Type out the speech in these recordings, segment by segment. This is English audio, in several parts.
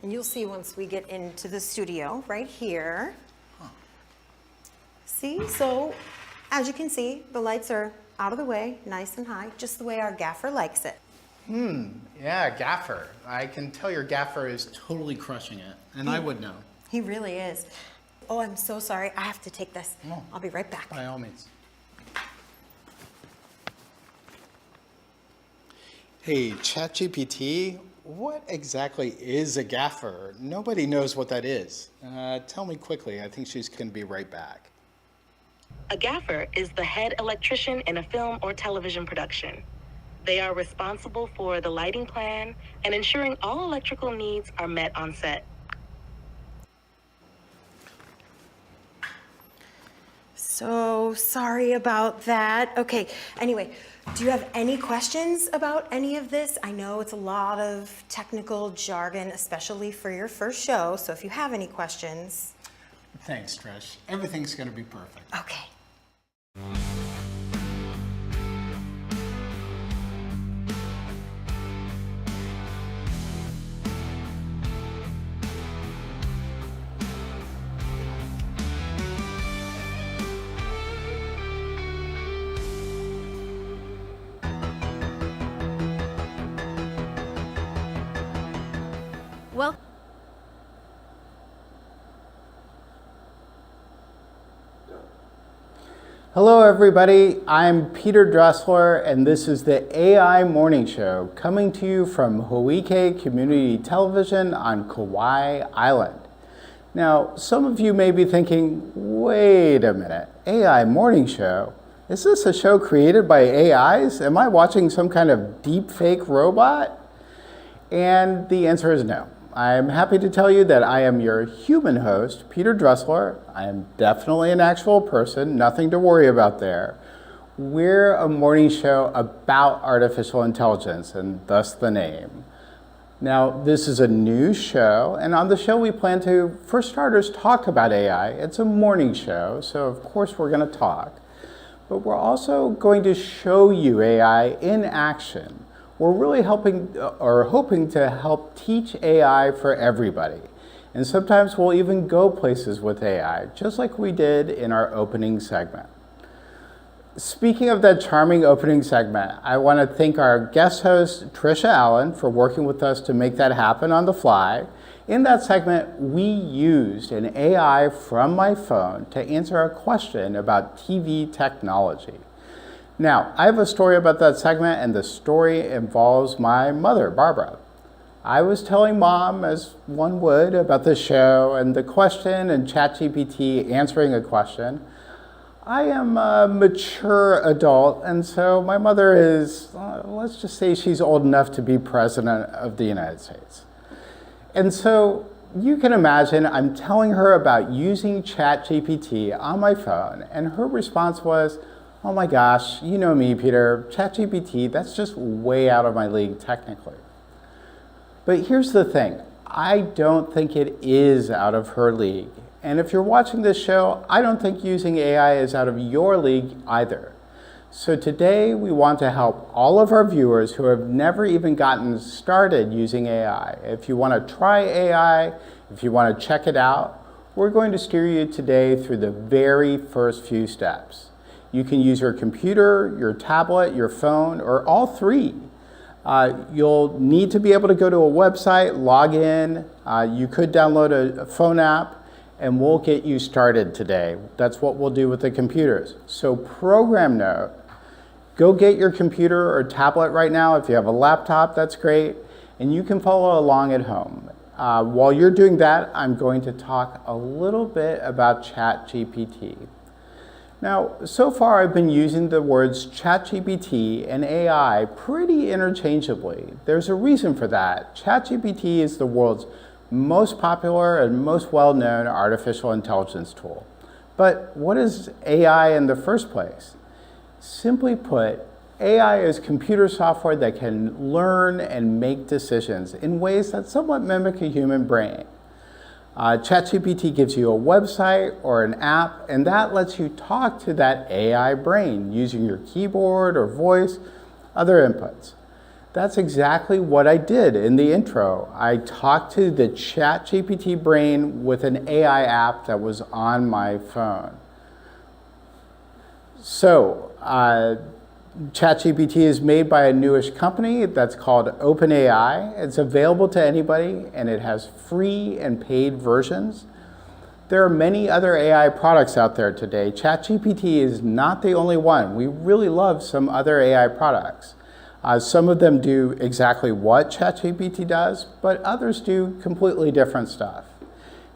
And you'll see once we get into the studio right here. See, so as you can see, the lights are out of the way, nice and high, just the way our gaffer likes it. Yeah, gaffer. I can tell your gaffer is totally crushing it, and I would know. He really is. Oh, I'm so sorry. I have to take this. No. I'll be right back. By all means. Hey, ChatGPT, what exactly is a gaffer? Nobody knows what that is. Tell me quickly. I think she's going to be right back. A gaffer is the head electrician in a film or television production. They are responsible for the lighting plan and ensuring all electrical needs are met on set. So sorry about that. Okay, anyway, do you have any questions about any of this? I know it's a lot of technical jargon, especially for your first show, so if you have any questions. Thanks, Trish. Everything's going to be perfect. Okay. Well, Hello, everybody. I'm Peter Dresslar, and this is the AI Morning Show coming to you from Hōʻike Community Television on Kauai Island. Now, some of you may be thinking, wait a minute, AI Morning Show? Is this a show created by AIs? Am I watching some kind of deep fake robot? And the answer is no. I'm happy to tell you that I am your human host, Peter Dresslar. I am definitely an actual person, nothing to worry about there. We're a morning show about artificial intelligence, and thus the name. Now, this is a new show, and on the show we plan to, for starters, talk about AI. It's a morning show, so of course we're going to talk. But we're also going to show you AI in action. We're really hoping to help teach AI for everybody. And sometimes we'll even go places with AI, just like we did in our opening segment. Speaking of that charming opening segment, I want to thank our guest host, Trisha Allen, for working with us to make that happen on the fly. In that segment, we used an AI from my phone to answer a question about TV technology. Now, I have a story about that segment, and the story involves my mother, Barbara. I was telling Mom, as one would, about the show and the question and ChatGPT answering a question. I am a mature adult, and so my mother is, let's just say she's old enough to be President of the United States. And so you can imagine I'm telling her about using ChatGPT on my phone, and her response was, oh my gosh, you know me, Peter, ChatGPT, that's just way out of my league technically. But here's the thing, I don't think it is out of her league. And if you're watching this show, I don't think using AI is out of your league either. So today we want to help all of our viewers who have never even gotten started using AI. If you want to try AI, if you want to check it out, we're going to steer you today through the very first few steps. You can use your computer, your tablet, your phone, or all three. You'll need to be able to go to a website, log in. You could download a phone app, and we'll get you started today. That's what we'll do with the computers. So program note, go get your computer or tablet right now. If you have a laptop, that's great. And you can follow along at home. While you're doing that, I'm going to talk a little bit about ChatGPT. Now, so far I've been using the words ChatGPT and AI pretty interchangeably. There's a reason for that. ChatGPT is the world's most popular and most well-known artificial intelligence tool. But what is AI in the first place? Simply put, AI is computer software that can learn and make decisions in ways that somewhat mimic a human brain. ChatGPT gives you a website or an app, and that lets you talk to that AI brain using your keyboard or voice, other inputs. That's exactly what I did in the intro. I talked to the ChatGPT brain with an AI app that was on my phone. So, ChatGPT is made by a newish company that's called OpenAI. It's available to anybody, and it has free and paid versions. There are many other AI products out there today. ChatGPT is not the only one. We really love some other AI products. Some of them do exactly what ChatGPT does, but others do completely different stuff.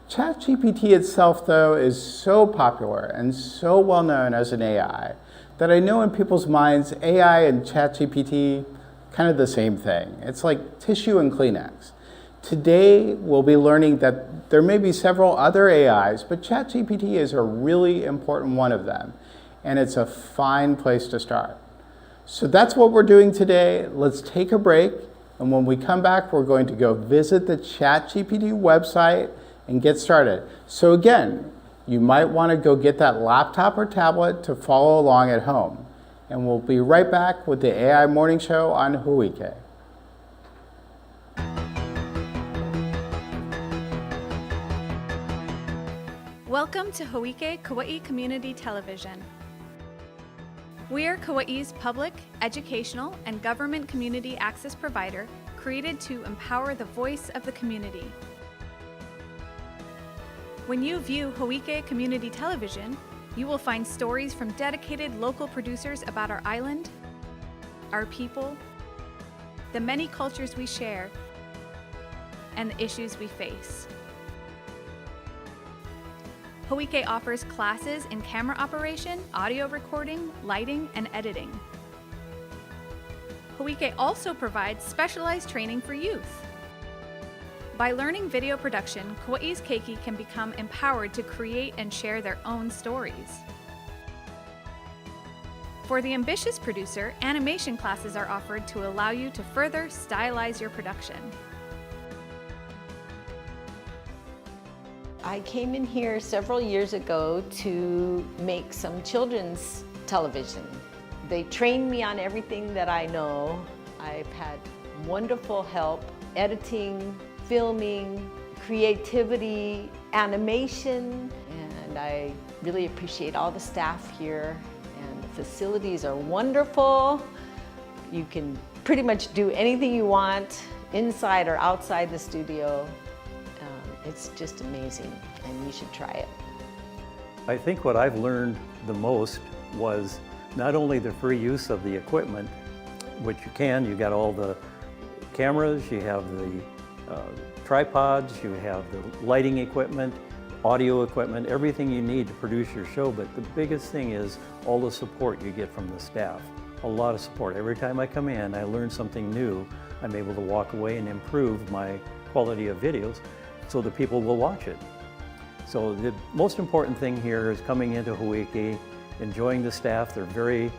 ChatGPT itself, though, is so popular and so well known as an AI that I know in people's minds, AI and ChatGPT, kind of the same thing. It's like tissue and Kleenex. Today, we'll be learning that there may be several other AIs, but ChatGPT is a really important one of them, and it's a fine place to start. So that's what we're doing today. Let's take a break, and when we come back, we're going to go visit the ChatGPT website and get started. So again, you might want to go get that laptop or tablet to follow along at home. And we'll be right back with the AI Morning Show on Hōʻike. Welcome to Hōʻike Kauai Community Television. We are Kauai's public, educational, and government community access provider created to empower the voice of the community. When you view Hōʻike Community Television, you will find stories from dedicated local producers about our island, our people, the many cultures we share, and the issues we face. Hōʻike offers classes in camera operation, audio recording, lighting, and editing. Hōʻike also provides specialized training for youth. By learning video production, Kauai's keiki can become empowered to create and share their own stories. For the ambitious producer, animation classes are offered to allow you to further stylize your production. I came in here several years ago to make some children's television. They trained me on everything that I know. I've had wonderful help, editing, filming, creativity, animation, and I really appreciate all the staff here, and the facilities are wonderful. You can pretty much do anything you want inside or outside the studio. It's just amazing, and you should try it. I think what I've learned the most was not only the free use of the equipment, which you got all the cameras, you have the tripods, you have the lighting equipment, audio equipment, everything you need to produce your show, but the biggest thing is all the support you get from the staff. A lot of support. Every time I come in, I learn something new. I'm able to walk away and improve my quality of videos so the people will watch it. So the most important thing here is coming into Hōʻike, enjoying the staff. They're very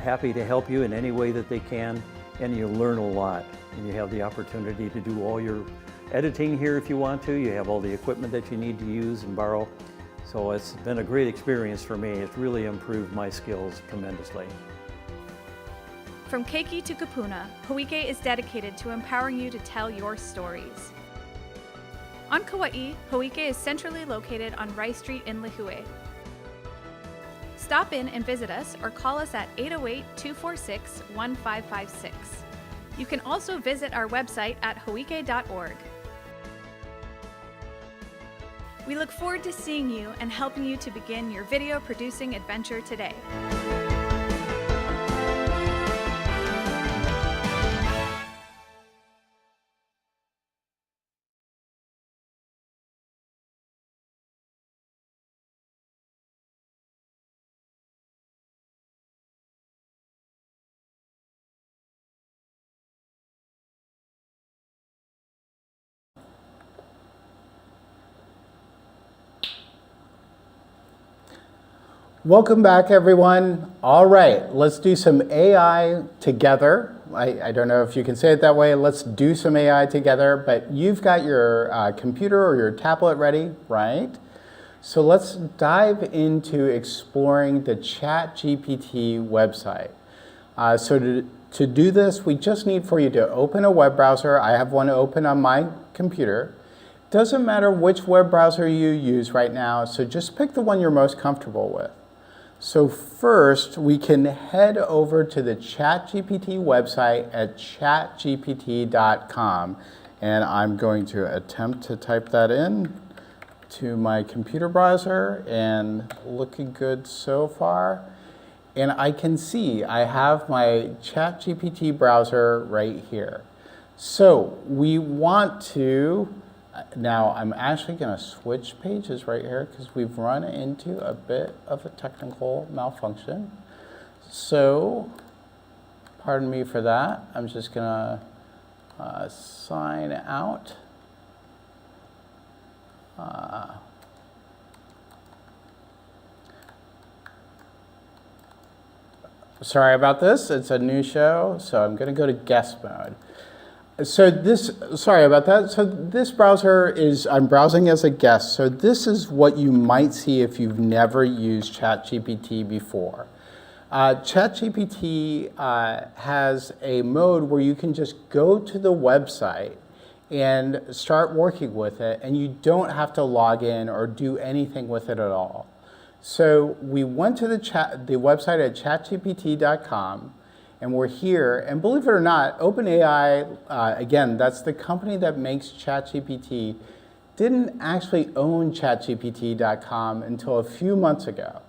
happy to help you in any way that they can, and you learn a lot. And you have the opportunity to do all your editing here if you want to. You have all the equipment that you need to use and borrow. So it's been a great experience for me. It's really improved my skills tremendously. From keiki to kupuna, Hōʻike is dedicated to empowering you to tell your stories. On Kauai, Hōʻike is centrally located on Rice Street in Lihue. Stop in and visit us or call us at 808-246-1556. You can also visit our website at hōʻike.org. We look forward to seeing you and helping you to begin your video producing adventure today. Welcome back, everyone. All right, let's do some AI together. I don't know if you can say it that way. Let's do some AI together, but you've got your computer or your tablet ready, right? So let's dive into exploring the ChatGPT website. To do this, we just need for you to open a web browser. I have one open on my computer. Doesn't matter which web browser you use right now, so just pick the one you're most comfortable with. So first, we can head over to the ChatGPT website at chatgpt.com, and I'm going to attempt to type that in to my computer browser, and looking good so far. And I can see I have my ChatGPT browser right here. So we want to, now I'm actually going to switch pages right here because we've run into a bit of a technical malfunction. So, pardon me for that. I'm just going to sign out. Sorry about this, it's a new show, so I'm going to go to guest mode. Sorry about that. So this browser is, I'm browsing as a guest, so this is what you might see if you've never used ChatGPT before. ChatGPT has a mode where you can just go to the website and start working with it, and you don't have to log in or do anything with it at all. So we went to the website at chatgpt.com, and we're here. And believe it or not, OpenAI, again, that's the company that makes ChatGPT, didn't actually own chatgpt.com until a few months ago.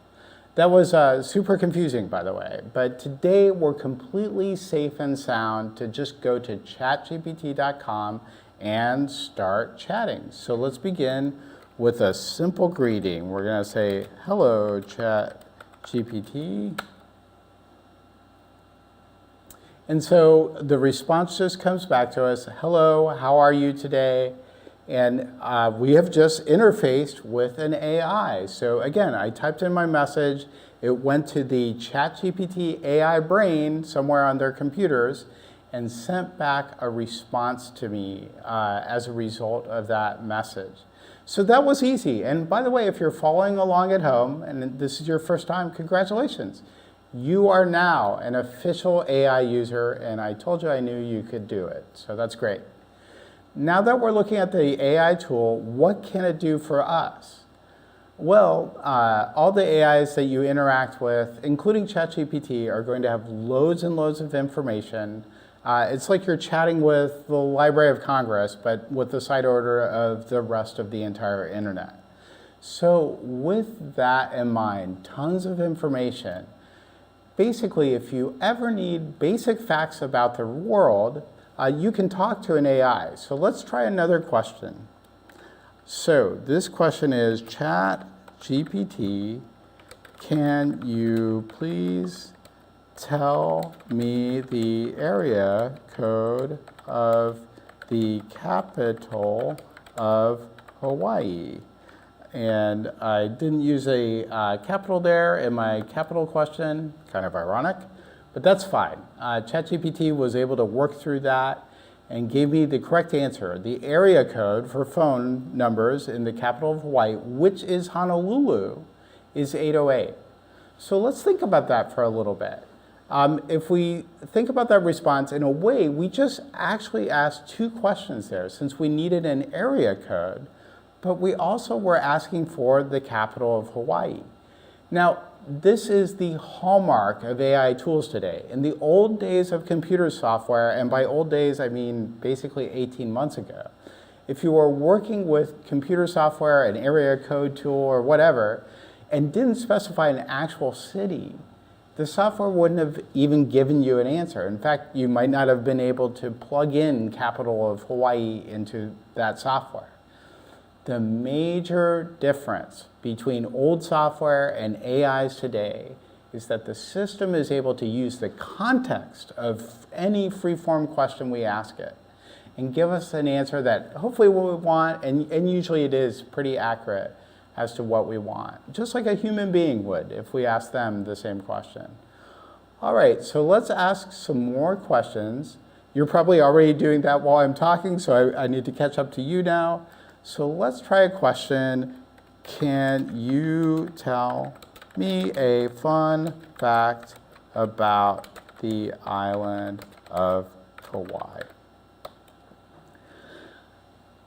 That was super confusing, by the way. But today, we're completely safe and sound to just go to chatgpt.com and start chatting. So let's begin with a simple greeting. We're going to say, hello, ChatGPT. And so the response just comes back to us, hello, how are you today? And we have just interfaced with an AI. So again, I typed in my message, it went to the ChatGPT AI brain somewhere on their computers and sent back a response to me as a result of that message. So that was easy. And by the way, if you're following along at home and this is your first time, congratulations. You are now an official AI user, and I told you I knew you could do it. So that's great. Now that we're looking at the AI tool, what can it do for us? Well, all the AIs that you interact with, including ChatGPT, are going to have loads and loads of information. It's like you're chatting with the Library of Congress, but with the side order of the rest of the entire internet. So with that in mind, tons of information. Basically, if you ever need basic facts about the world, you can talk to an AI. So let's try another question. So this question is, ChatGPT, can you please tell me the area code of the capital of Hawaii? And I didn't use a capital there in my capital question, kind of ironic, but that's fine. ChatGPT was able to work through that and gave me the correct answer. The area code for phone numbers in the capital of Hawaii, which is Honolulu, is 808. So let's think about that for a little bit. If we think about that response, in a way, we just actually asked two questions there since we needed an area code, but we also were asking for the capital of Hawaii. Now, this is the hallmark of AI tools today. In the old days of computer software, and by old days I mean basically 18 months ago, if you were working with computer software, an area code tool or whatever, and didn't specify an actual city, the software wouldn't have even given you an answer. In fact, you might not have been able to plug in capital of Hawaii into that software. The major difference between old software and AIs today is that the system is able to use the context of any free-form question we ask it and give us an answer that hopefully what we want, and usually it is pretty accurate as to what we want, just like a human being would if we asked them the same question. All right, so let's ask some more questions. You're probably already doing that while I'm talking, so I need to catch up to you now. So let's try a question. Can you tell me a fun fact about the island of Kauai.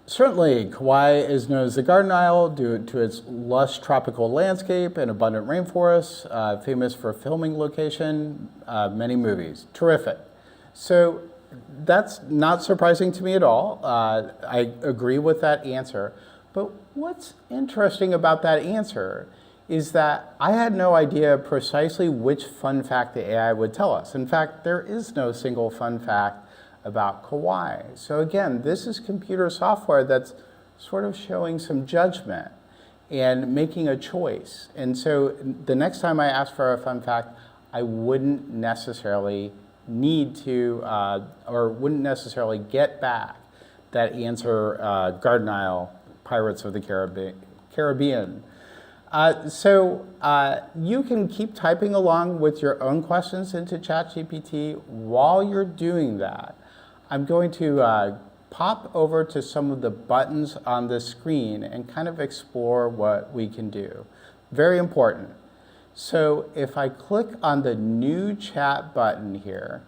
Certainly, Kauai is known as the Garden Isle due to its lush tropical landscape and abundant rainforests, famous for filming location, many movies. Terrific. So that's not surprising to me at all. I agree with that answer. But what's interesting about that answer is that I had no idea precisely which fun fact the AI would tell us. In fact, there is no single fun fact about Kauai. So again, this is computer software that's sort of showing some judgment and making a choice. And so the next time I ask for a fun fact, I wouldn't necessarily need to, or wouldn't necessarily get back that answer, Garden Isle, Pirates of the Caribbean. So you can keep typing along with your own questions into ChatGPT. While you're doing that, I'm going to pop over to some of the buttons on the screen and kind of explore what we can do. Very important. So if I click on the new chat button here,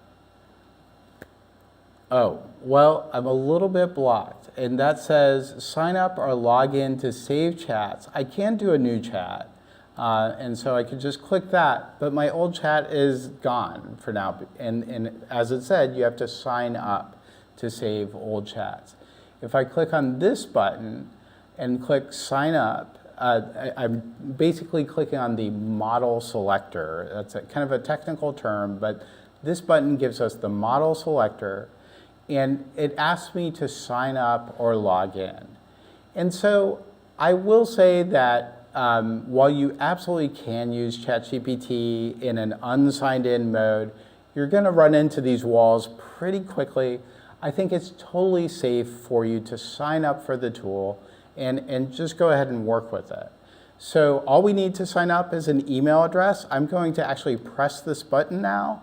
oh, well, I'm a little bit blocked. And that says sign up or log in to save chats. I can do a new chat. And so I could just click that, but my old chat is gone for now. And as it said, you have to sign up to save old chats. If I click on this button and click sign up, I'm basically clicking on the model selector. That's kind of a technical term, but this button gives us the model selector, and it asks me to sign up or log in. And so I will say that while you absolutely can use ChatGPT in an unsigned in mode, you're gonna run into these walls pretty quickly. I think it's totally safe for you to sign up for the tool and just go ahead and work with it. So all we need to sign up is an email address. I'm going to actually press this button now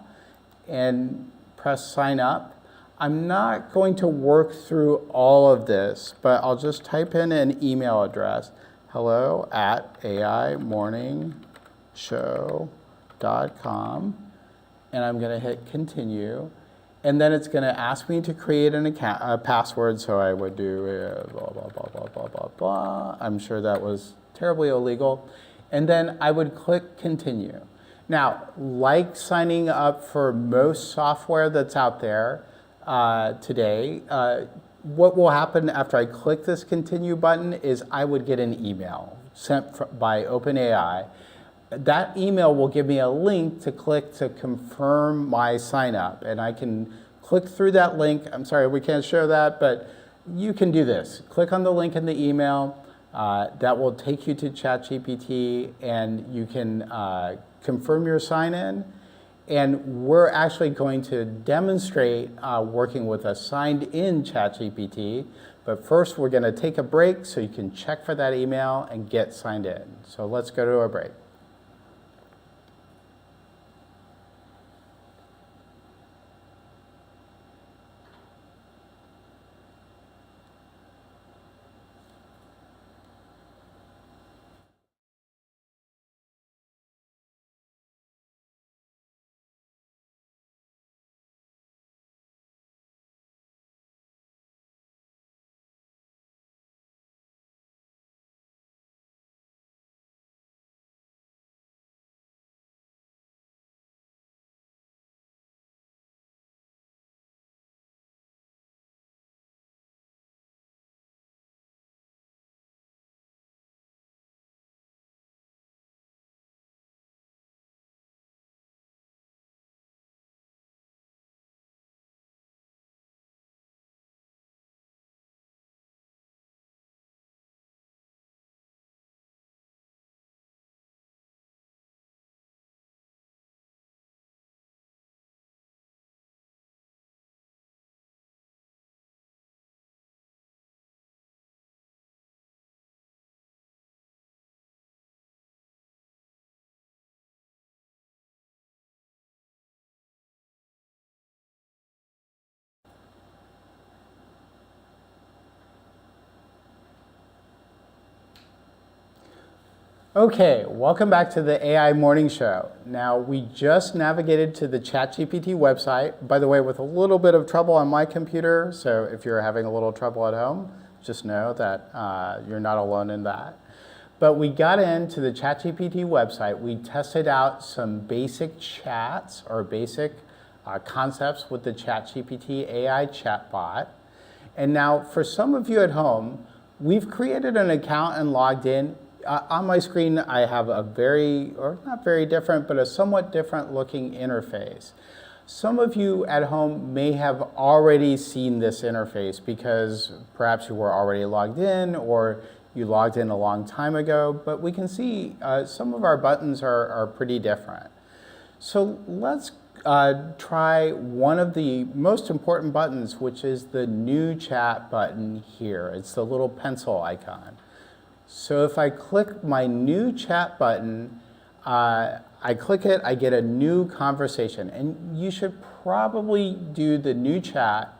and press sign up. I'm not going to work through all of this, but I'll just type in an email address, hello@aimorningshow.com, and I'm going to hit continue. And then it's going to ask me to create an account, a password, so I would do blah, blah, blah, blah, blah, blah, blah. I'm sure that was terribly illegal. And then I would click continue. Now, like signing up for most software that's out there today, what will happen after I click this continue button is I would get an email sent by OpenAI. That email will give me a link to click to confirm my sign up, and I can click through that link. I'm sorry, we can't show that, but you can do this. Click on the link in the email. That will take you to ChatGPT, and you can confirm your sign in. And we're actually going to demonstrate working with a signed in ChatGPT. But first, we're going to take a break so you can check for that email and get signed in. So let's go to a break. Okay, welcome back to the AI Morning Show. Now, we just navigated to the ChatGPT website, by the way, with a little bit of trouble on my computer, so if you're having a little trouble at home, just know that you're not alone in that. But we got into the ChatGPT website, we tested out some basic chats or basic concepts with the ChatGPT AI chatbot. And now, for some of you at home, we've created an account and logged in. On my screen, I have a not very different, but a somewhat different looking interface. Some of you at home may have already seen this interface because perhaps you were already logged in or you logged in a long time ago, but we can see some of our buttons are pretty different. So let's try one of the most important buttons, which is the new chat button here. It's the little pencil icon. So if I click my new chat button, I click it, I get a new conversation. And you should probably do the new chat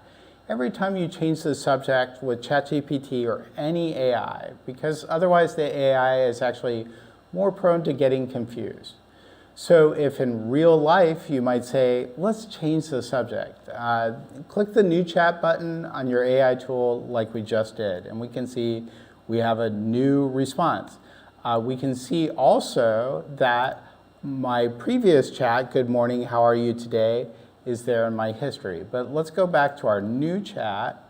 every time you change the subject with ChatGPT or any AI, because otherwise the AI is actually more prone to getting confused. So if in real life you might say, let's change the subject, click the new chat button on your AI tool like we just did, and we can see we have a new response. We can see also that my previous chat, good morning, how are you today, is there in my history. But let's go back to our new chat.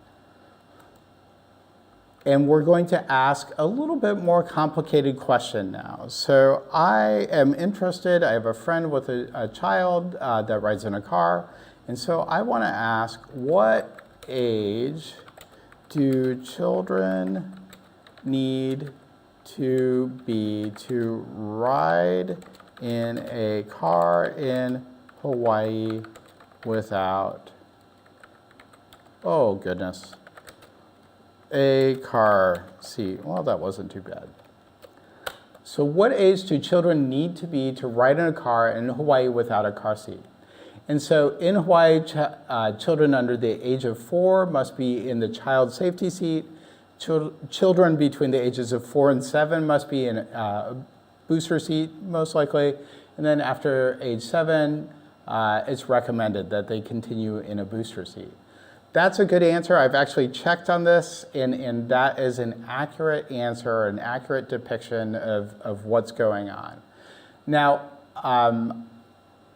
And we're going to ask a little bit more complicated question now. So I am interested, I have a friend with a child that rides in a car. And so I want to ask, what age do children need to be to ride in a car in Hawaii without, oh goodness, a car seat? Well, that wasn't too bad. So what age do children need to be to ride in a car in Hawaii without a car seat? And so in Hawaii, children under the age of 4 must be in the child safety seat. Children between the ages of 4 and 7 must be in a booster seat, most likely. And then after age 7, it's recommended that they continue in a booster seat. That's a good answer. I've actually checked on this, and that is an accurate answer, an accurate depiction of what's going on. Now,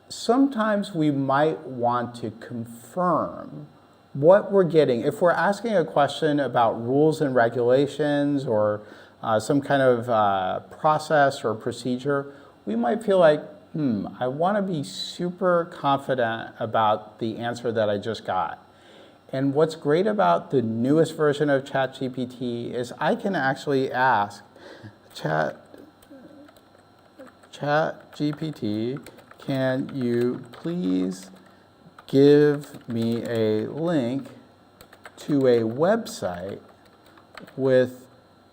sometimes we might want to confirm what we're getting. If we're asking a question about rules and regulations or some kind of process or procedure, we might feel like, I want to be super confident about the answer that I just got. And what's great about the newest version of ChatGPT is I can actually ask ChatGPT, can you please give me a link to a website with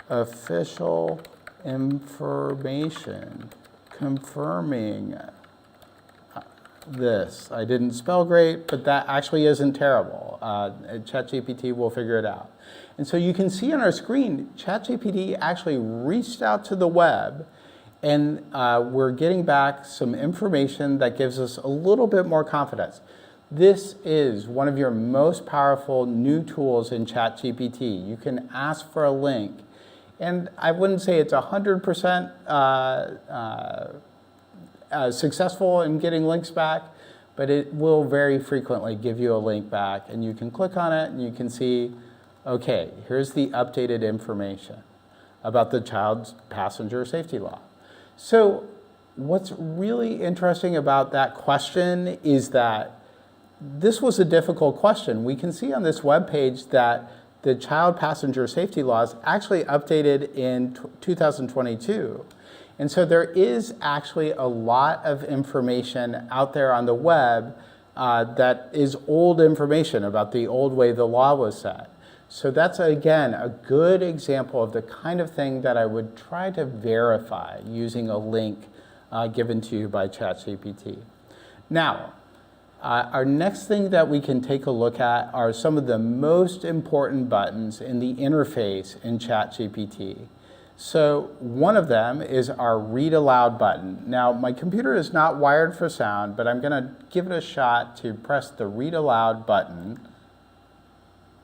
official information confirming this. I didn't spell great, but that actually isn't terrible. ChatGPT will figure it out. And so you can see on our screen, ChatGPT actually reached out to the web, and we're getting back some information that gives us a little bit more confidence. This is one of your most powerful new tools in ChatGPT. You can ask for a link, and I wouldn't say it's 100% successful in getting links back, but it will very frequently give you a link back, and you can click on it and you can see, okay, here's the updated information about the child's passenger safety law. So what's really interesting about that question is that this was a difficult question. We can see on this webpage that the child passenger safety laws actually updated in 2022. And so there is actually a lot of information out there on the web that is old information about the old way the law was set. So that's, again, a good example of the kind of thing that I would try to verify using a link given to you by ChatGPT. Now, our next thing that we can take a look at are some of the most important buttons in the interface in ChatGPT. So one of them is our read aloud button. Now my computer is not wired for sound, but I'm going to give it a shot to press the read aloud button.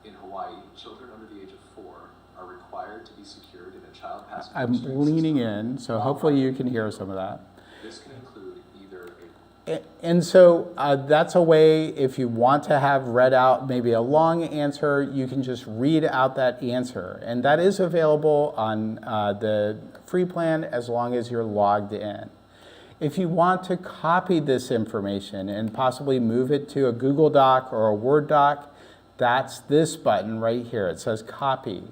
In Hawaii, children under the age of 4 are required to be secured in a child passenger I'm restraint leaning system. in, so hopefully you can hear some of that. This can include either And so that's a way, if you want to have read out maybe a long answer, you can just read out that answer. And that is available on the free plan as long as you're logged in. If you want to copy this information and possibly move it to a Google Doc or a Word doc, that's this button right here. It says copy.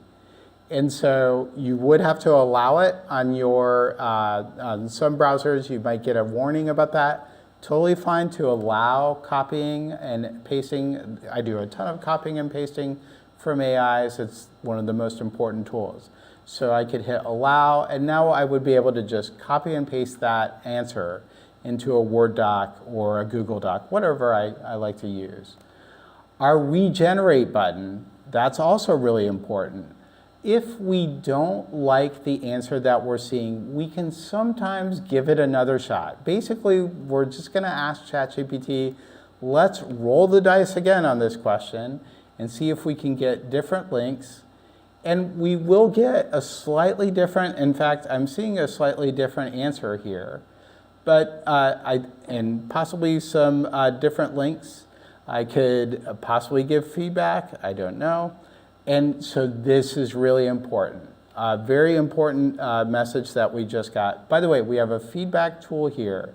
And so you would have to allow it on your, on some browsers, you might get a warning about that. Totally fine to allow copying and pasting. I do a ton of copying and pasting from AIs. It's one of the most important tools. So I could hit allow, and now I would be able to just copy and paste that answer into a Word doc or a Google Doc, whatever I like to use. Our regenerate button, that's also really important. If we don't like the answer that we're seeing, we can sometimes give it another shot. Basically, we're just going to ask ChatGPT, let's roll the dice again on this question and see if we can get different links. And we will get a slightly different, in fact, I'm seeing a slightly different answer here, but and possibly some different links. I could possibly give feedback, I don't know. And so this is really important. Very important message that we just got. By the way, we have a feedback tool here,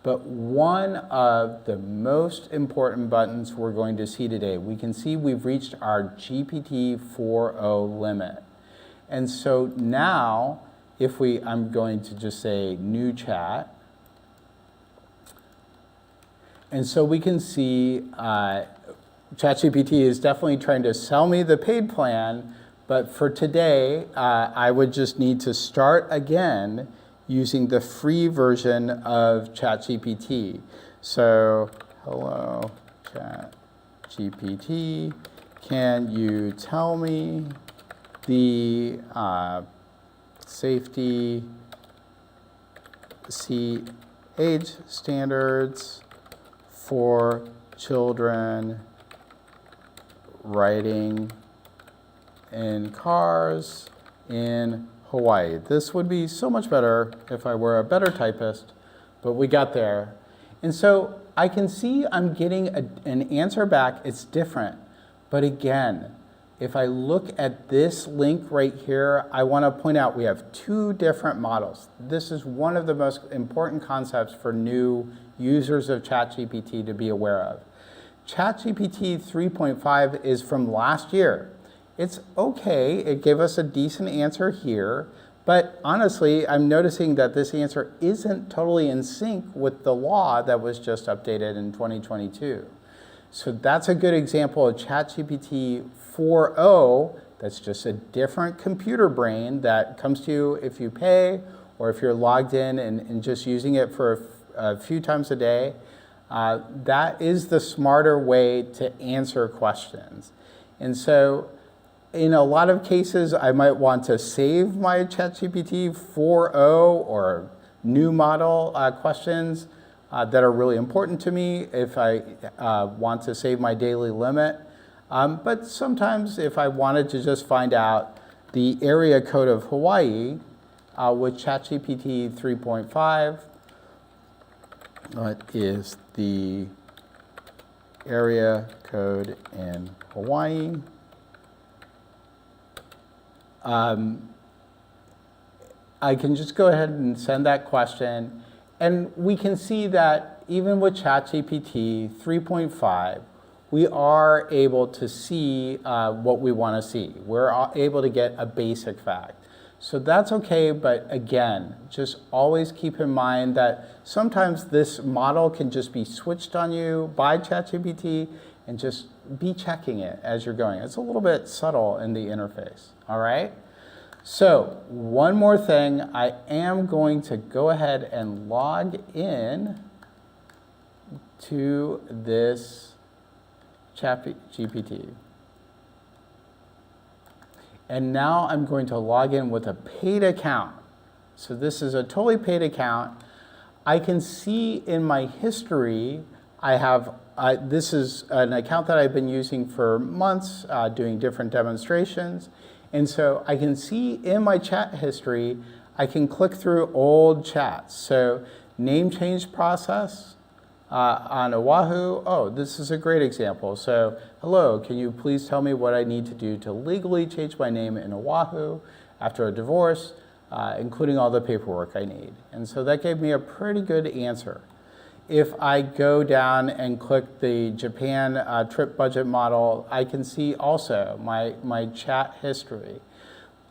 but one of the most important buttons we're going to see today, we can see we've reached our GPT-4o limit. And so now, if I'm going to just say new chat, and so we can see ChatGPT is definitely trying to sell me the paid plan, but for today, I would just need to start again using the free version of ChatGPT. So, hello, ChatGPT, can you tell me the safety age standards for children riding in cars in Hawaii? This would be so much better if I were a better typist, but we got there. And so I can see I'm getting an answer back. It's different. But again, if I look at this link right here, I want to point out we have two different models. This is one of the most important concepts for new users of ChatGPT to be aware of. ChatGPT 3.5 is from last year. It's okay, it gave us a decent answer here, but honestly, I'm noticing that this answer isn't totally in sync with the law that was just updated in 2022. So that's a good example of ChatGPT 4o, that's just a different computer brain that comes to you if you pay or if you're logged in and just using it for a few times a day. That is the smarter way to answer questions. And so in a lot of cases, I might want to save my ChatGPT 4o or new model questions that are really important to me if I want to save my daily limit. But sometimes if I wanted to just find out the area code of Hawaii with ChatGPT 3.5, what is the area code in Hawaii? I can just go ahead and send that question, and we can see that even with ChatGPT 3.5, we are able to see what we want to see. We're able to get a basic fact. So that's okay, but again, just always keep in mind that sometimes this model can just be switched on you by ChatGPT, and just be checking it as you're going. It's a little bit subtle in the interface, all right? So one more thing, I am going to go ahead and log in to this ChatGPT. And now I'm going to log in with a paid account. So this is a totally paid account. I can see in my history, I have, this is an account that I've been using for months, doing different demonstrations. And so I can see in my chat history, I can click through old chats. So name change process on Oahu. Oh, this is a great example. So hello, can you please tell me what I need to do to legally change my name in Oahu after a divorce? Including all the paperwork I need. And so that gave me a pretty good answer. If I go down and click the Japan trip budget model, I can see also my chat history.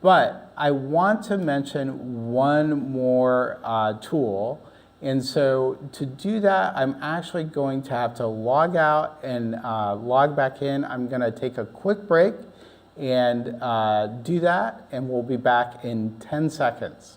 But I want to mention one more tool. And so to do that, I'm actually going to have to log out and log back in. I'm going to take a quick break and do that, and we'll be back in 10 seconds.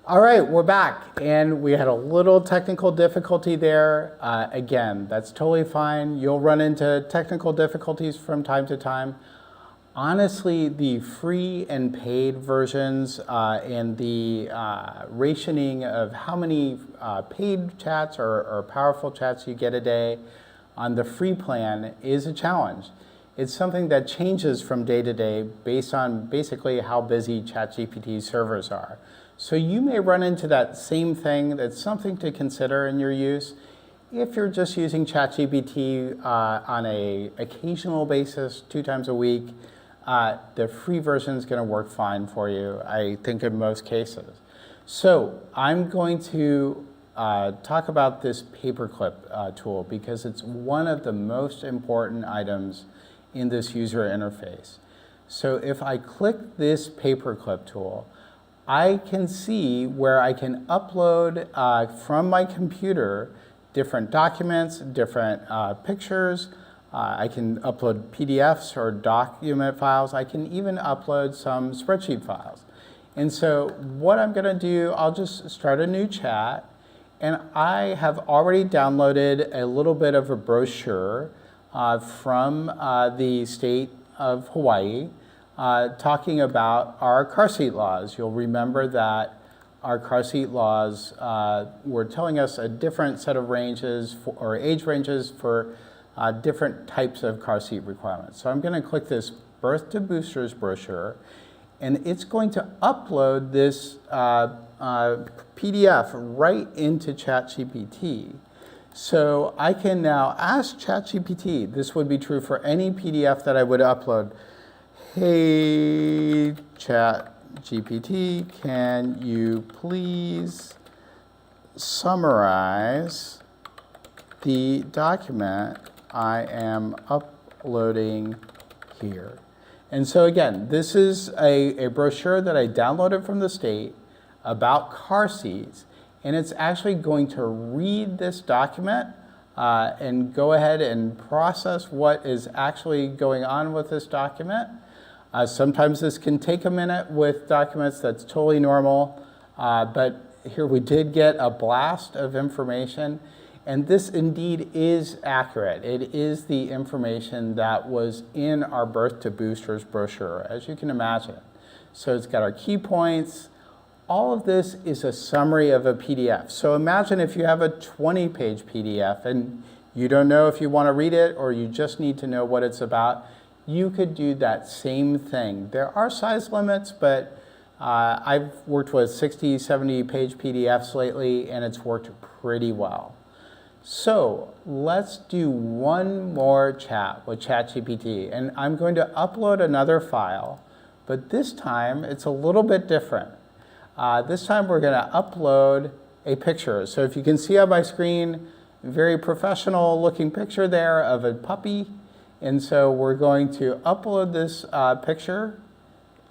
All right, we're back, and we had a little technical difficulty there. Again, that's totally fine. You'll run into technical difficulties from time to time. Honestly, the free and paid versions and the rationing of how many paid chats or powerful chats you get a day on the free plan is a challenge. It's something that changes from day to day based on basically how busy ChatGPT servers are. So you may run into that same thing. That's something to consider in your use. If you're just using ChatGPT on an occasional basis, 2 times a week, the free version is going to work fine for you, I think, in most cases. So I'm going to talk about this paperclip tool because it's one of the most important items in this user interface. So if I click this paperclip tool, I can see where I can upload from my computer different documents, different pictures. I can upload PDFs or document files. I can even upload some spreadsheet files. And so what I'm going to do, I'll just start a new chat. And I have already downloaded a little bit of a brochure from the state of Hawaii talking about our car seat laws. You'll remember that our car seat laws were telling us a different set of ranges or age ranges for different types of car seat requirements. So I'm going to click this Birth to Boosters brochure, and it's going to upload this PDF right into ChatGPT. So I can now ask ChatGPT, this would be true for any PDF that I would upload. Hey, ChatGPT, can you please summarize the document I am uploading here? And so again, this is a brochure that I downloaded from the state about car seats, and it's actually going to read this document and go ahead and process what is actually going on with this document. Sometimes this can take a minute with documents, that's totally normal, but here we did get a blast of information, and this indeed is accurate. It is the information that was in our Birth to Boosters brochure, as you can imagine. So it's got our key points. All of this is a summary of a PDF. So imagine if you have a 20-page PDF and you don't know if you want to read it or you just need to know what it's about, you could do that same thing. There are size limits, but I've worked with 60, 70-page PDFs lately, and it's worked pretty well. So let's do one more chat with ChatGPT, and I'm going to upload another file, but this time it's a little bit different. This time we're going to upload a picture. So if you can see on my screen, very professional looking picture there of a puppy. And so we're going to upload this picture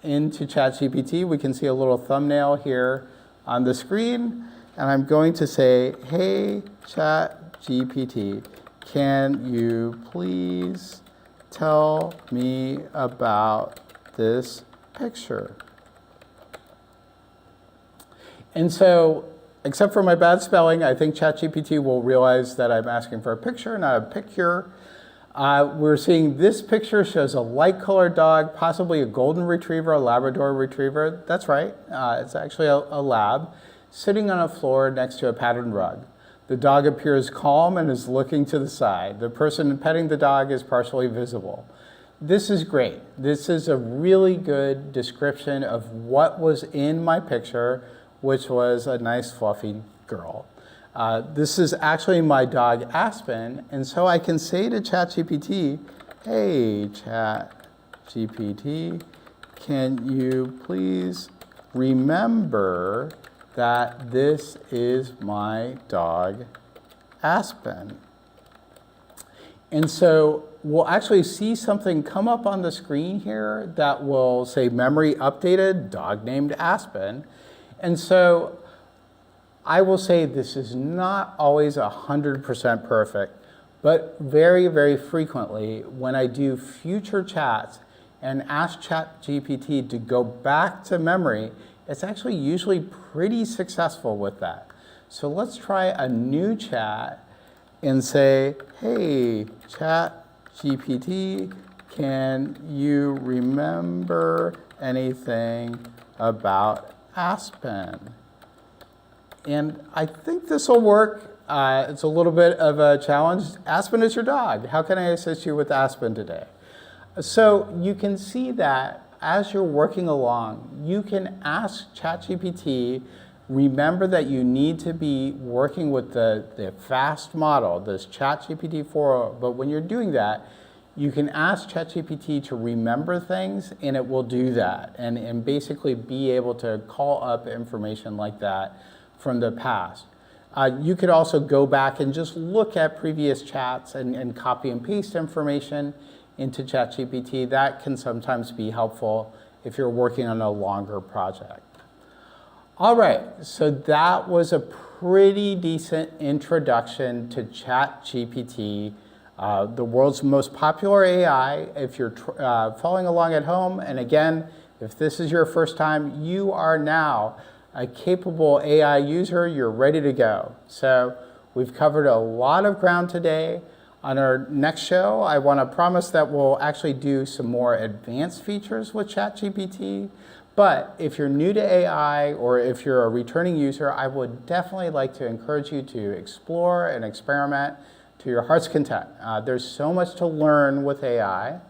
into ChatGPT. We can see a little thumbnail here on the screen. And I'm going to say, hey, ChatGPT, can you please tell me about this picture? And so, except for my bad spelling, I think ChatGPT will realize that I'm asking for a picture, not a picture. We're seeing this picture shows a light-colored dog, possibly a golden retriever, a Labrador retriever. That's right, it's actually a lab, sitting on a floor next to a patterned rug. The dog appears calm and is looking to the side. The person petting the dog is partially visible. This is great. This is a really good description of what was in my picture, which was a nice fluffy girl. This is actually my dog Aspen, and so I can say to ChatGPT, hey ChatGPT, can you please remember that this is my dog Aspen? And so we'll actually see something come up on the screen here that will say memory updated, dog named Aspen. And so I will say this is not always 100% perfect, but very, very frequently when I do future chats and ask ChatGPT to go back to memory, it's actually usually pretty successful with that. So let's try a new chat and say, hey, ChatGPT, can you remember anything about Aspen? And I think this will work. It's a little bit of a challenge. Aspen is your dog. How can I assist you with Aspen today? So you can see that as you're working along, you can ask ChatGPT, remember that you need to be working with the fast model, this ChatGPT 4.0, but when you're doing that, you can ask ChatGPT to remember things and it will do that and basically be able to call up information like that from the past. You could also go back and just look at previous chats and copy and paste information into ChatGPT. That can sometimes be helpful if you're working on a longer project. All right, so that was a pretty decent introduction to ChatGPT, the world's most popular AI. If you're following along at home, and again, if this is your first time, you are now a capable AI user. You're ready to go. So we've covered a lot of ground today. On our next show, I want to promise that we'll actually do some more advanced features with ChatGPT. But if you're new to AI or if you're a returning user, I would definitely like to encourage you to explore and experiment to your heart's content. There's so much to learn with AI,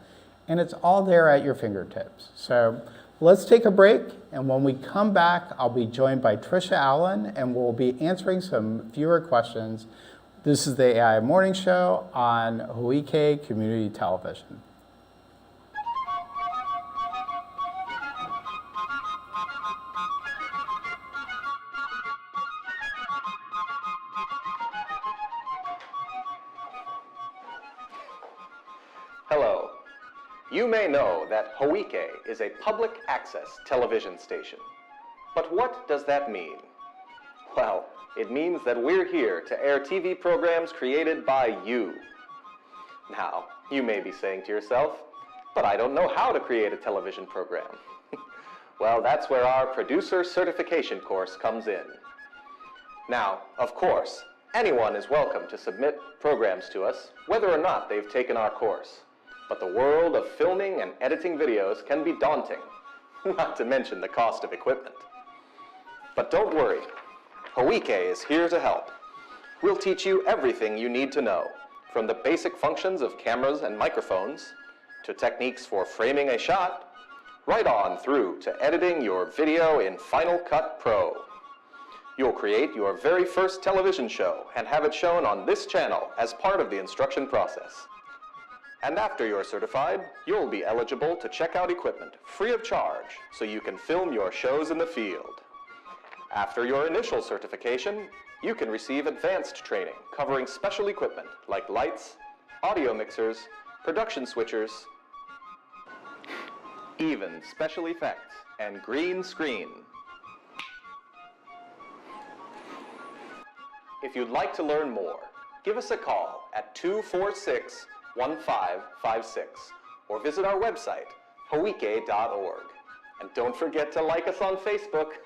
and it's all there at your fingertips. So let's take a break, and when we come back, I'll be joined by Trisha Allen, and we'll be answering some viewer questions. This is the AI Morning Show on Hōʻike Community Television. Hello. You may know that Hōʻike is a public access television station. But what does that mean? Well, it means that we're here to air TV programs created by you. Now, you may be saying to yourself, but I don't know how to create a television program. Well, that's where our producer certification course comes in. Now, of course, anyone is welcome to submit programs to us, whether or not they've taken our course. But the world of filming and editing videos can be daunting, not to mention the cost of equipment. But don't worry. Hōʻike is here to help. We'll teach you everything you need to know, from the basic functions of cameras and microphones, to techniques for framing a shot, right on through to editing your video in Final Cut Pro. You'll create your very first television show and have it shown on this channel as part of the instruction process. And after you're certified, you'll be eligible to check out equipment free of charge so you can film your shows in the field. After your initial certification, you can receive advanced training covering special equipment like lights, audio mixers, production switchers, even special effects and green screen. If you'd like to learn more, give us a call at 246-1556 or visit our website, hōʻike.org. And don't forget to like us on Facebook.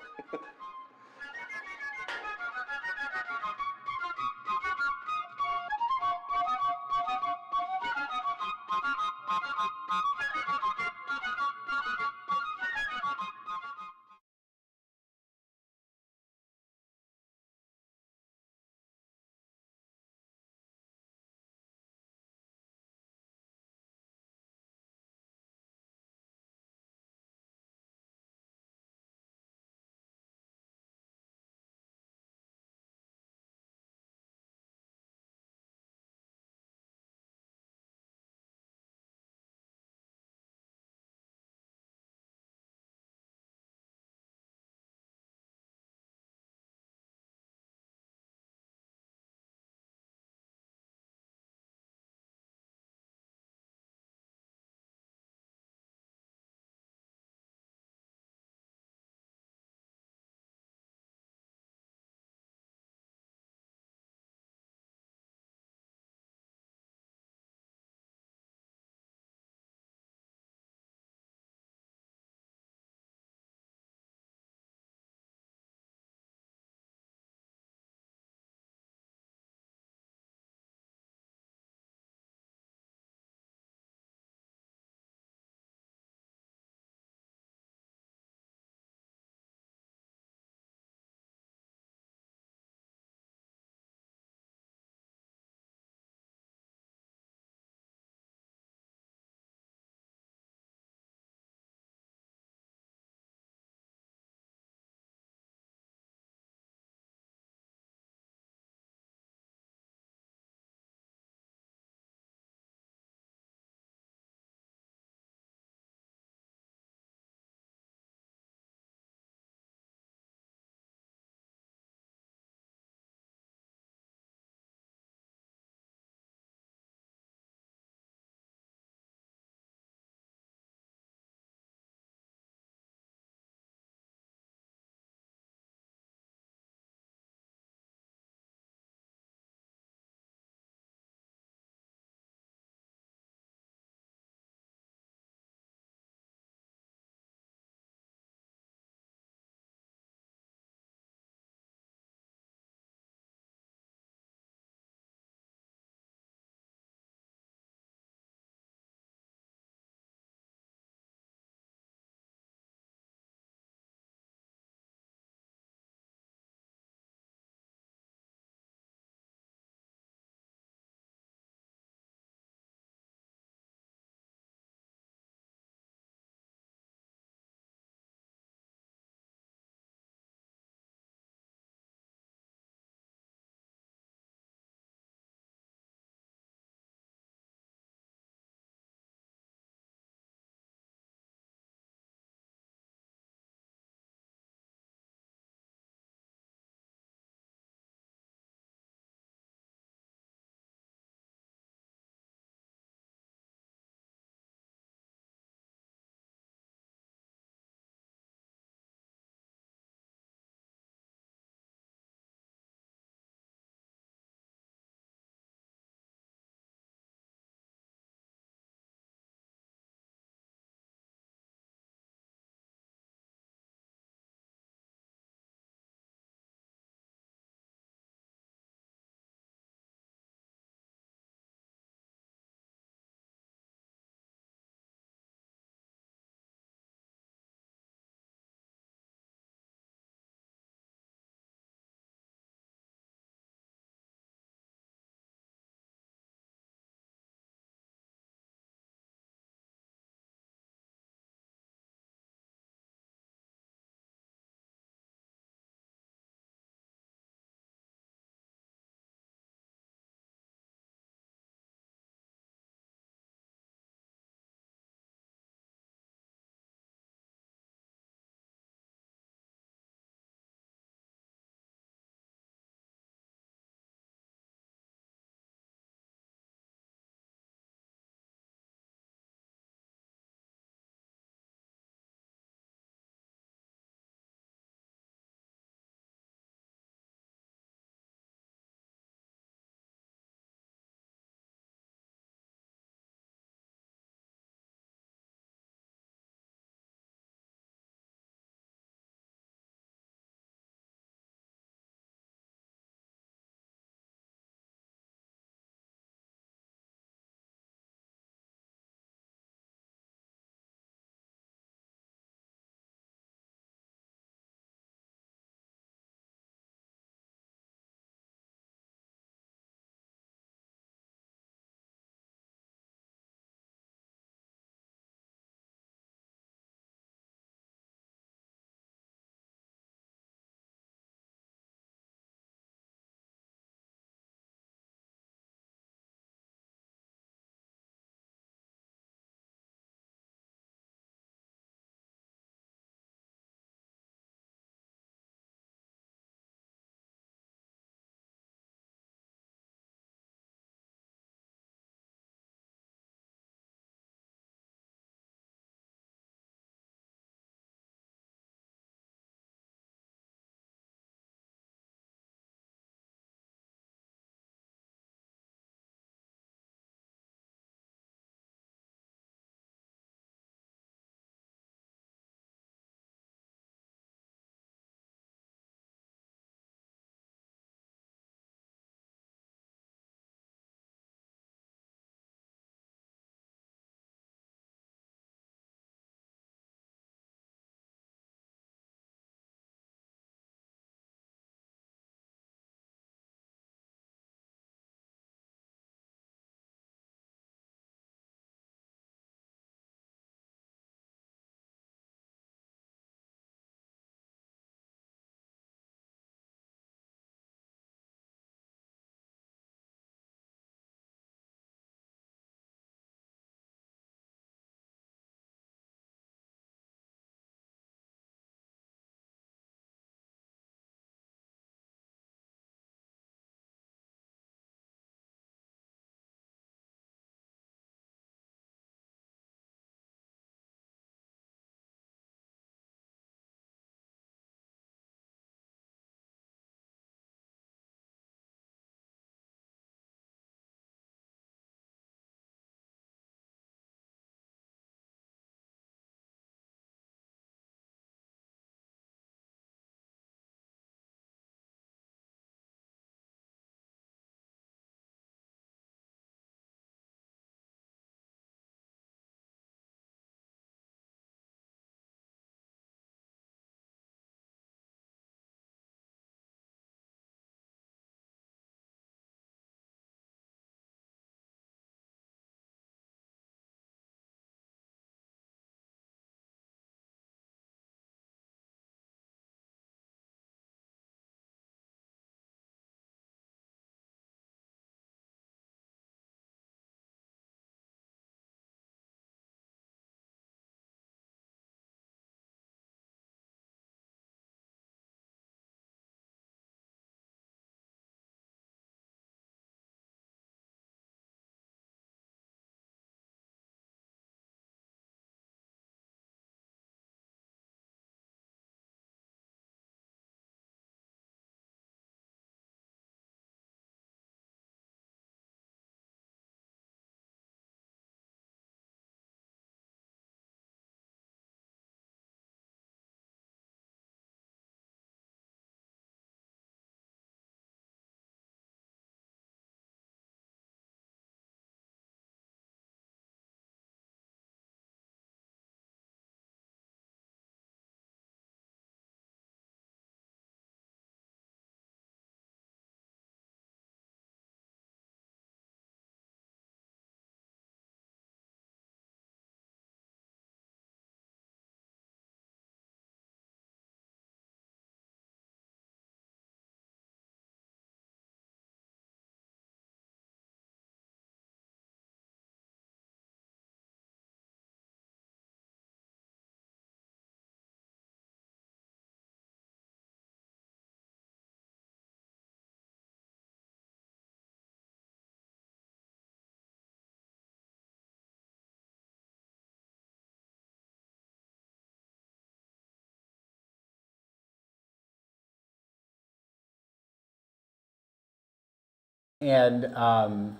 And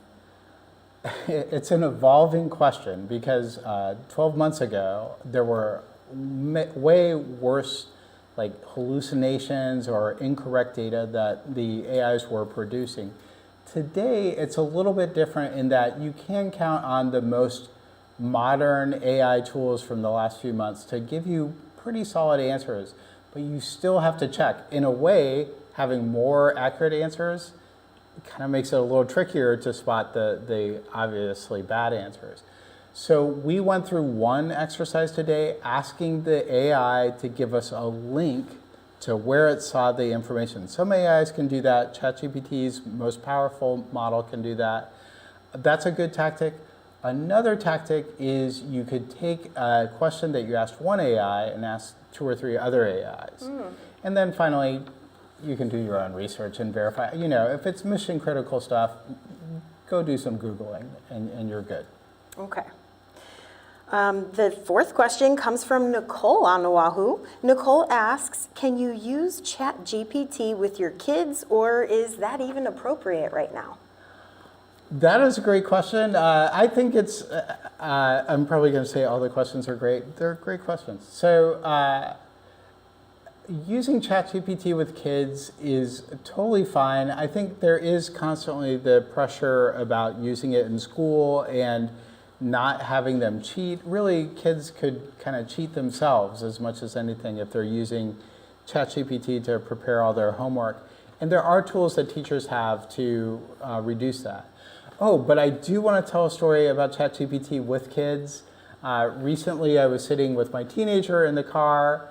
it's an evolving question because 12 months ago, there were way worse like hallucinations or incorrect data that the AIs were producing. Today, it's a little bit different in that you can count on the most modern AI tools from the last few months to give you pretty solid answers, but you still have to check. In a way, having more accurate answers kind of makes it a little trickier to spot the obviously bad answers. So we went through one exercise today asking the AI to give us a link to where it saw the information. Some AIs can do that. ChatGPT's most powerful model can do that. That's a good tactic. Another tactic is you could take a question that you asked one AI and ask 2 or 3 other AIs. And then finally, you can do your own research and verify. You know, if it's mission critical stuff, go do some Googling and you're good. Okay. The fourth question comes from Nicole on Oahu. Nicole asks, can you use ChatGPT with your kids, or is that even appropriate right now? That is a great question. I think it's, I'm probably going to say all the questions are great. They're great questions. So using ChatGPT with kids is totally fine. I think there is constantly the pressure about using it in school and not having them cheat. Really, kids could kind of cheat themselves as much as anything if they're using ChatGPT to prepare all their homework. And there are tools that teachers have to reduce that. Oh, but I do want to tell a story about ChatGPT with kids. Recently, I was sitting with my teenager in the car,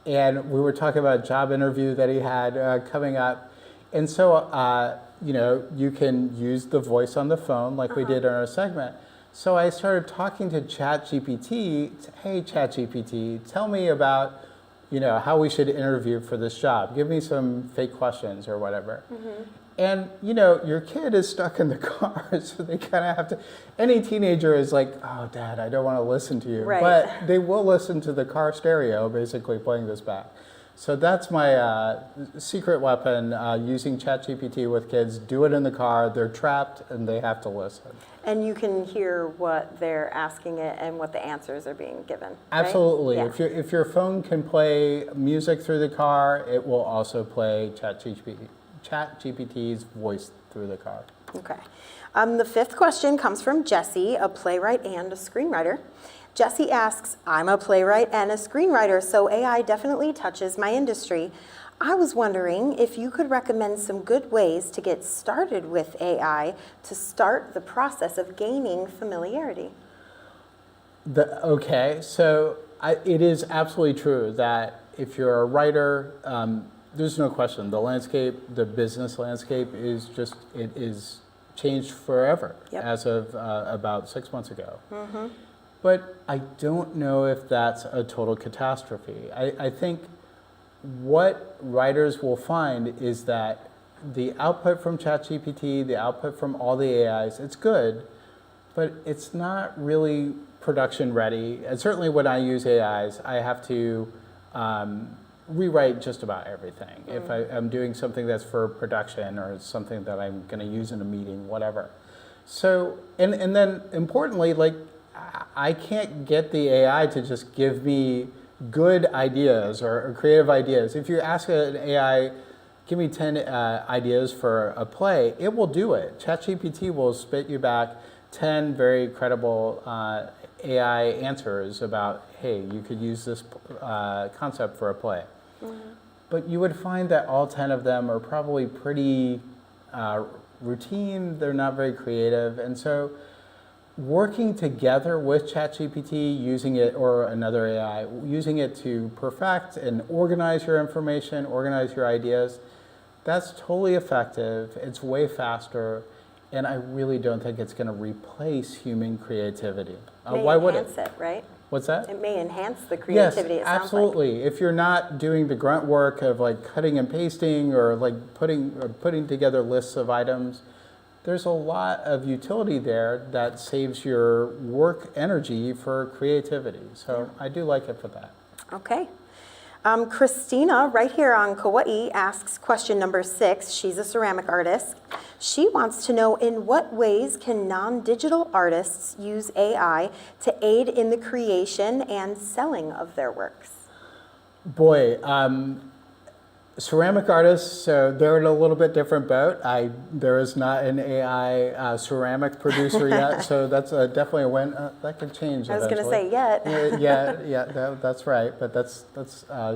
and we were talking about a job interview that he had coming up. And so, you know, you can use the voice on the phone like we did in our segment. So I started talking to ChatGPT. Hey, ChatGPT, tell me about, you know, how we should interview for this job. Give me some fake questions or whatever. And, you know, your kid is stuck in the car, so they kind of have to, any teenager is like, oh, Dad, I don't want to listen to you. Right. But they will listen to the car stereo, basically playing this back. So that's my secret weapon, using ChatGPT with kids. Do it in the car. They're trapped, and they have to listen. And you can hear what they're asking it and what the answers are being given. Right? Absolutely. Yeah. If your phone can play music through the car, it will also play ChatGPT's voice through the car. Okay. The fifth question comes from Jesse, a playwright and a screenwriter. Jesse asks, I'm a playwright and a screenwriter, so AI definitely touches my industry. I was wondering if you could recommend some good ways to get started with AI to start the process of gaining familiarity. Okay, so it is absolutely true that if you're a writer, there's no question, the landscape, the business landscape is just, it is changed forever as of about 6 months ago. But I don't know if that's a total catastrophe. I think what writers will find is that the output from ChatGPT, the output from all the AIs, it's good, but it's not really production ready. And certainly when I use AIs, I have to rewrite just about everything. If I'm doing something that's for production or something that I'm going to use in a meeting, whatever. So, and then importantly, like, I can't get the AI to just give me good ideas or creative ideas. If you ask an AI, give me 10 ideas for a play, it will do it. ChatGPT will spit you back 10 very credible AI answers about, hey, you could use this concept for a play. But you would find that all 10 of them are probably pretty routine, they're not very creative, and so working together with ChatGPT, using it, or another AI, using it to perfect and organize your information, organize your ideas, that's totally effective. It's way faster, and I really don't think it's going to replace human creativity. Why would it? Enhance it, right? What's that? It may enhance the creativity. Yes, it sounds absolutely. If you're not doing the grunt work of like cutting and pasting or like putting together lists of items, there's a lot of utility there that saves your work energy for creativity. So I do like it for that. Okay. Christina, right here on Kauai, asks question number 6. She's a ceramic artist. She wants to know, in what ways can non-digital artists use AI to aid in the creation and selling of their works? Boy, ceramic artists, so they're in a little bit different boat. There is not an AI ceramic producer yet, so that's definitely a win. That could change I was going to eventually. say yet. Yeah, that's right. But that's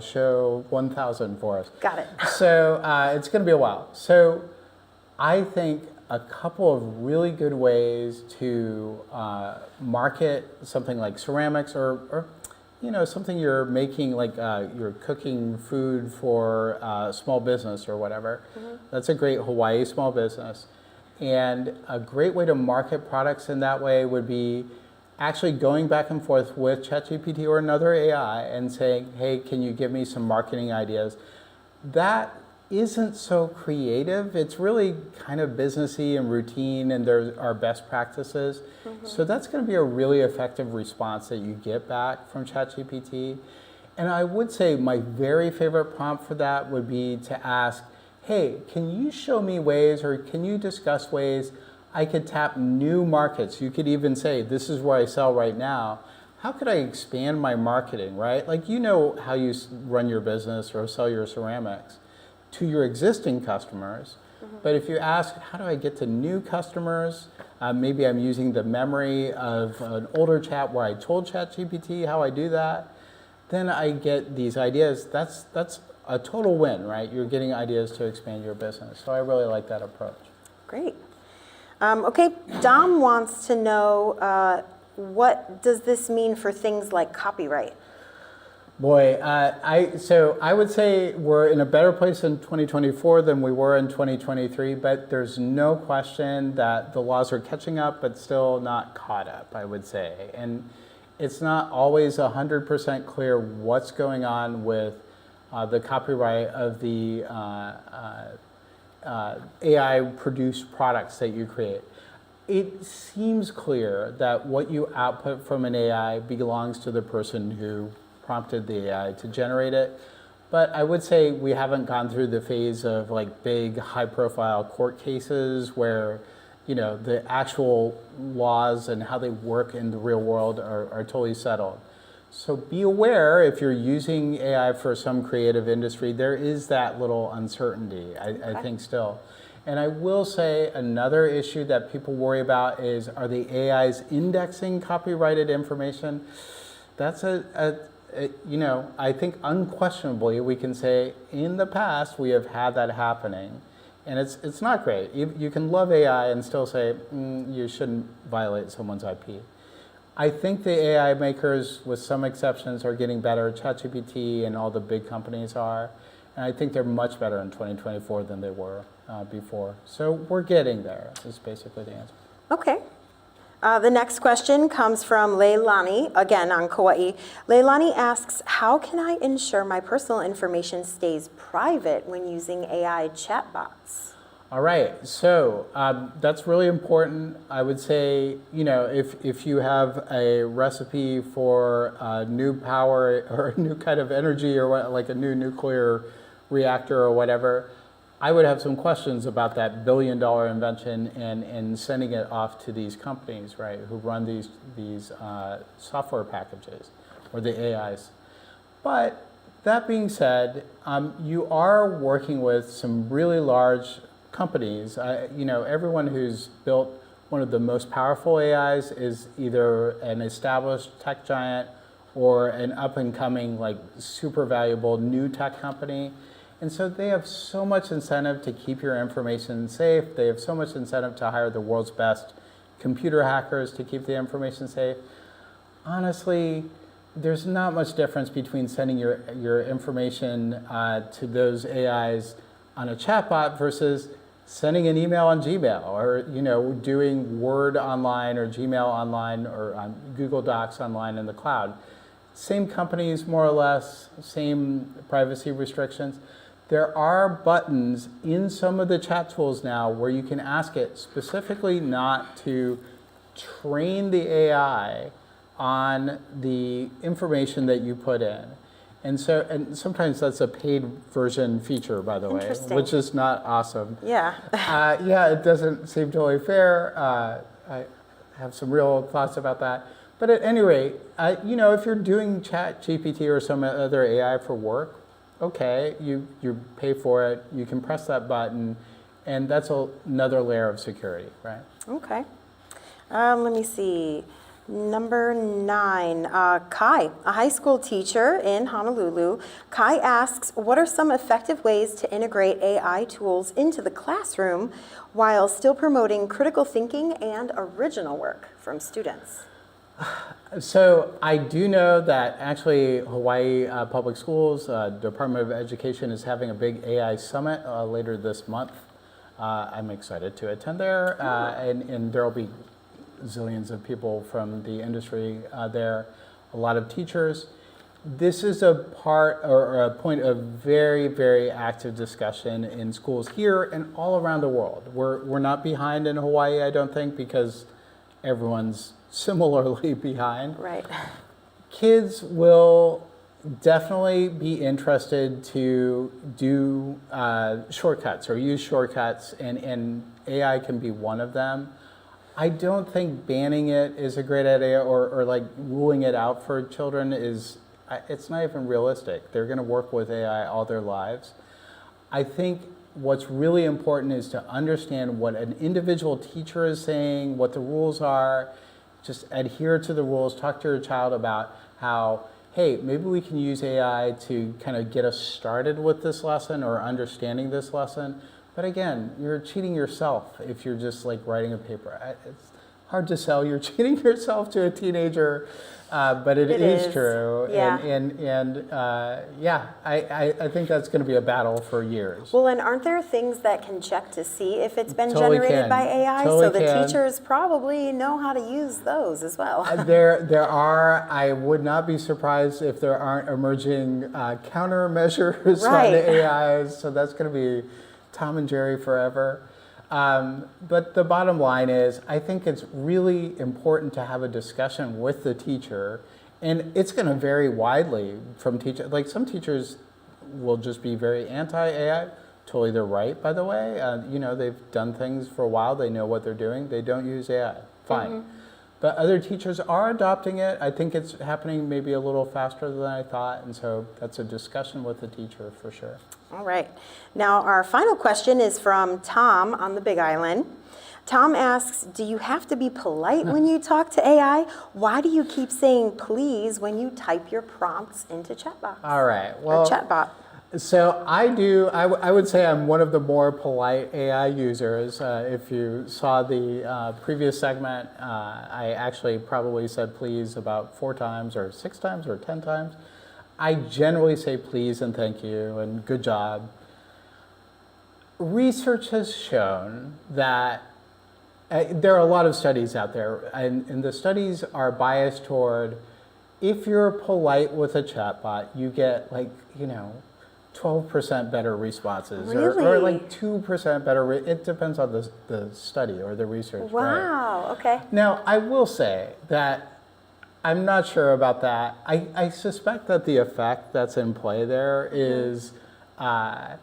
show 1,000 for us. Got it. So it's going to be a while. So I think a couple of really good ways to market something like ceramics or something you're making, like you're cooking food for a small business or whatever. That's a great Hawaii small business. And a great way to market products in that way would be actually going back and forth with ChatGPT or another AI and saying, hey, can you give me some marketing ideas? That isn't so creative. It's really kind of businessy and routine, and there are best practices. So that's going to be a really effective response that you get back from ChatGPT. And I would say my very favorite prompt for that would be to ask, hey, can you show me ways, or can you discuss ways I could tap new markets? You could even say, this is where I sell right now. How could I expand my marketing, right? Like, you know how you run your business or sell your ceramics to your existing customers. But if you ask, how do I get to new customers? Maybe I'm using the memory of an older chat where I told ChatGPT how I do that. Then I get these ideas. That's a total win, right? You're getting ideas to expand your business. So I really like that approach. Great. Okay, Dom wants to know, what does this mean for things like copyright? Boy, so I would say we're in a better place in 2024 than we were in 2023, but there's no question that the laws are catching up, but still not caught up, I would say. And it's not always 100% clear what's going on with the copyright of the AI-produced products that you create. It seems clear that what you output from an AI belongs to the person who prompted the AI to generate it. But I would say we haven't gone through the phase of like big high-profile court cases where the actual laws and how they work in the real world are totally settled. So be aware, if you're using AI for some creative industry, there is that little uncertainty, I think still. And I will say another issue that people worry about is, are the AIs indexing copyrighted information? That's I think unquestionably we can say in the past we have had that happening, and it's not great. You can love AI and still say you shouldn't violate someone's IP. I think the AI makers, with some exceptions, are getting better. ChatGPT and all the big companies are, and I think they're much better in 2024 than they were before. So we're getting there, is basically the answer. Okay. The next question comes from Leilani, again on Kauai. Leilani asks, how can I ensure my personal information stays private when using AI chatbots? All right, so that's really important. I would say, if you have a recipe for new power or a new kind of energy or like a new nuclear reactor or whatever, I would have some questions about that billion-dollar invention and sending it off to these companies, right, who run these software packages or the AIs. But that being said, you are working with some really large companies. Everyone who's built one of the most powerful AIs is either an established tech giant or an up-and-coming, like, super valuable new tech company. And so they have so much incentive to keep your information safe. They have so much incentive to hire the world's best computer hackers to keep the information safe. Honestly, there's not much difference between sending your information to those AIs on a chatbot versus sending an email on Gmail, or doing Word online or Gmail online or Google Docs online in the cloud. Same companies, more or less, same privacy restrictions. There are buttons in some of the chat tools now where you can ask it specifically not to train the AI on the information that you put in. And sometimes that's a paid version feature, by the way, Interesting. which is not awesome. Yeah. Yeah, it doesn't seem totally fair. I have some real thoughts about that. But at any rate, if you're doing ChatGPT or some other AI for work, okay, you pay for it, you can press that button, and that's another layer of security, right? Okay. Let me see. Number 9, Kai, a high school teacher in Honolulu. Kai asks, what are some effective ways to integrate AI tools into the classroom while still promoting critical thinking and original work from students? So I do know that actually Hawaii Public Schools, Department of Education is having a big AI summit later this month. I'm excited to attend there, and there will be zillions of people from the industry there, a lot of teachers. This is a part or a point of very, very active discussion in schools here and all around the world. We're not behind in Hawaii, I don't think, because everyone's similarly behind. Right. Kids will definitely be interested to do shortcuts or use shortcuts, and AI can be one of them. I don't think banning it is a great idea, or like ruling it out for children it's not even realistic. They're going to work with AI all their lives. I think what's really important is to understand what an individual teacher is saying, what the rules are, just adhere to the rules, talk to your child about how, hey, maybe we can use AI to kind of get us started with this lesson or understanding this lesson. But again, you're cheating yourself if you're just like writing a paper. It's hard to sell. You're cheating yourself to a teenager, but it is true. Yeah. I think that's going to be a battle for years. Well, and aren't there things that can check to see if it's been Totally generated can. by AI? Totally So the can. teachers probably know how to use those as well. There are. I would not be surprised if there aren't emerging countermeasures on Right. the AIs. So that's going to be Tom and Jerry forever. But the bottom line is, I think it's really important to have a discussion with the teacher, and it's going to vary widely from teacher. Like some teachers will just be very anti-AI. Totally, they're right, by the way. They've done things for a while. They know what they're doing. They don't use AI. Fine. Mm-hmm. But other teachers are adopting it. I think it's happening maybe a little faster than I thought, and so that's a discussion with the teacher for sure. All right. Now, our final question is from Tom on the Big Island. Tom asks, do you have to be polite when you talk to AI? Why do you keep saying please when you type your prompts into chatbot? All right. Or Well, chatbot. so I would say I'm one of the more polite AI users. If you saw the previous segment, I actually probably said please about 4 times or 6 times or 10 times. I generally say please and thank you and good job. Research has shown that there are a lot of studies out there, and the studies are biased toward if you're polite with a chatbot, you get 12% better responses, or Really? like 2% better. It depends on the study or the research. Right? Wow, okay. Now, I will say that I'm not sure about that. I suspect that the effect that's in play there is, by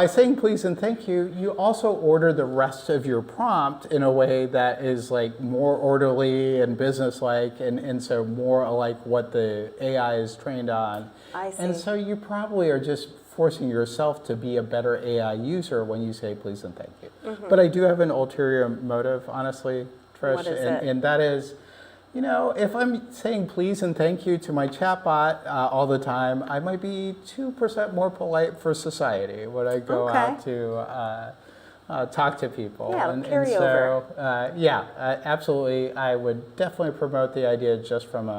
saying please and thank you, you also order the rest of your prompt in a way that is like more orderly and businesslike, and so more like what the AI is trained on. I see. And so you probably are just forcing yourself to be a better AI user when you say please and thank you. But I do have an ulterior motive, honestly, Trish, What is it? and that is, if I'm saying please and thank you to my chatbot all the time, I might be 2% more polite for society when I go out to talk to people. Yeah, and so, absolutely, I would definitely promote the idea just from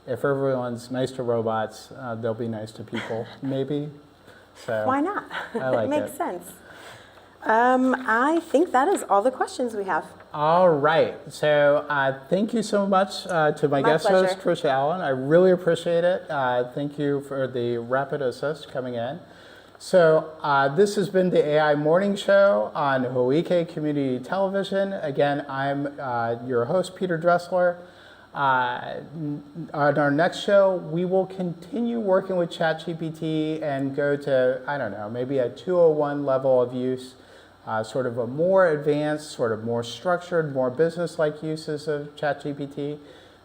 if everyone's nice to robots, they'll be nice to people, maybe. So Why not? I like it makes it. sense. I think that is all the questions we have. All right. So thank you so much to my guest host, pleasure. Trish Allen. I really appreciate it. Thank you for the rapid assist coming in. So this has been the AI Morning Show on Hōʻike Community Television. Again, I'm your host, Peter Dresslar. On our next show, we will continue working with ChatGPT and go to, I don't know, maybe a 201 level of use, sort of a more advanced, sort of more structured, more business-like uses of ChatGPT.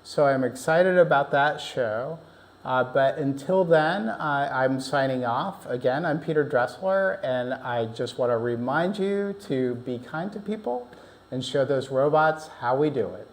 So I'm excited about that show. But until then, I'm signing off. Again, I'm Peter Dresslar, and I just want to remind you to be kind to people and show those robots how we do it.